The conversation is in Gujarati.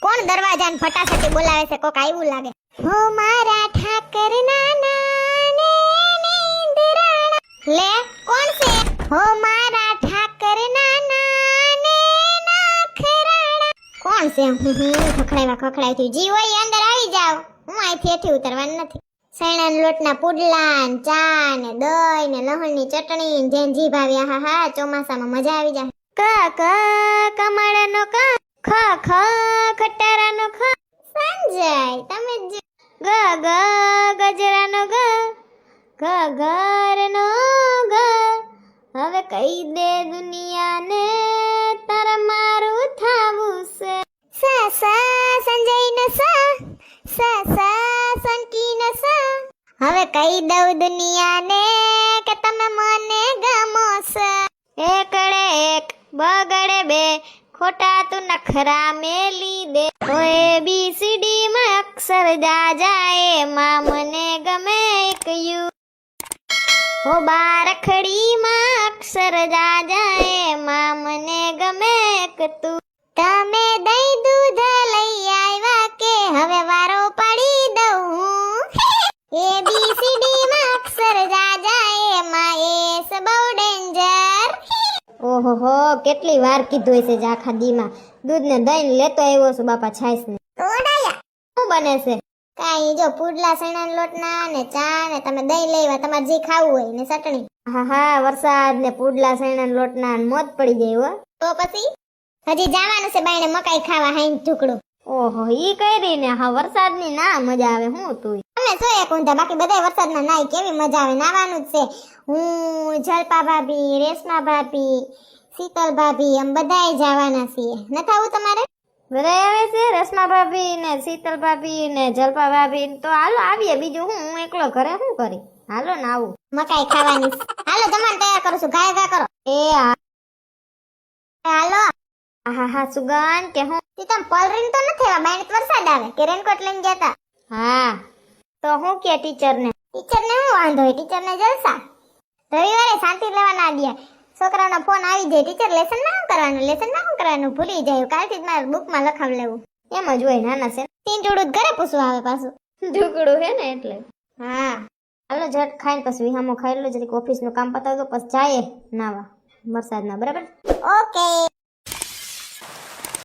કોણ દરવાજાને ફટાફટી બોલાવે છે? કોક આવ્યું લાગે. હો મારા ઠાકર નાના ને નીંદરાણા. લે કોણ છે? હો મારા ઠાકર નાના ને નાખરાણા. કોણ છે? ખખડાઈ થયું. જી હોય અંદર આવી જાવ. હું અહીંથી હેઠી ઉતરવાનું નથી. સૈણાના લોટના પુડલા ને ચા ને દહીં ને લહણની ચટણી ને જેન જી ભાવી. હા હા, ચોમાસામાં મજા આવી જાય. ક ક કમળનો ક, ખ ખ ખટારાનો ખ. સંજય તમે ગ ગ ગજરાનો ગ, ઘ ઘરનો ગ. હવે કહી દે દુનિયાને તારા મારું થાવું છે. સ સ સંજયને સ, સ સ સંકીને સ. હવે કહી દઉં દુનિયાને કે તમે મને ગમો છો. એકડે એક બગડે બે, ખોટા તું નખરા મેલી દે. ઓએ બી સી ડી માં અક્ષર જા જાય, માં મને ગમે એક યુ. હો બારખડી માં અક્ષર જા જાય, માં મને ગમે એક તું. તમે દહીં દૂધ લઈ આવ્યા કે હવે વારો પડી દઉં હું. એ બી સી ડી માં અક્ષર જા જાય, માં એસ બહુ ડેન્જર. ઓહો, કેટલી વાર કીધું હશે આખા દીમાં. દૂધ ને દહીં લેતો આવ્યો છું બાપા, છાશ ને. શું બને છે? કાઈ જો પુડલા સણાના લોટના ને ચા ને તમે દહીં લેવા, તમારે જે ખાવું હોય ને ચટણી. હા હા, વરસાદ ને પુડલા સણાના લોટના મોત પડી જાય હો. તો પછી હજી જવાનું છે બાયણે મકાઈ ખાવા, હાઈન ઢુકડું. ઓહો, ઈ કરી ને. હા, વરસાદની ના મજા આવે. હું તું તમે સો એક ઊંધા, બાકી બધા વરસાદના નાય કેવી મજા આવે. નાવાનું જ છે. હું જલપા ભાભી, રેશમા ભાભી, શીતલ ભાભી, એમ બધાય જવાના છીએ. નથી આવું તમારે? બધા આવે છે, રેશમા ભાભી ને શીતલ ભાભી ને જલપા ભાભી. તો હાલો આવીએ, બીજું હું એકલો ઘરે શું કરી. હાલો ને આવું મકાઈ ખાવાની. હાલો જમવાનું તૈયાર કરું છું, ગાય ગા કરો. એ હાલો. હા હા, સુગન કે હું તમ પલરીન તો નથી આવ્યા. બાયણે વરસાદ આવે કે રેનકોટ લઈને ગયા તા? હા, તો હું કે ટીચર ને હું વાંધો હોય? ટીચર ને જલસા. રવિવારે શાંતિ લેવા ના દે. છોકરાનો ફોન આવી જાય, ટીચર લેસન માં શું કરવાનું ભૂલી જાય. કાલથી જ મારે બુકમાં લખાવ લેવું. એમ જ હોય, નાના છે. ટીંટુડું ઘરે પૂછવા આવે પાછું. ઢુકડું હે ને એટલે. હા હાલો, ઝટ ખાઈને પછી વિહામો ખાઈ લો, જરીક ઓફિસ નું કામ પતાવી દો, પછી જાય નાવા વરસાદના. બરાબર? ઓકે.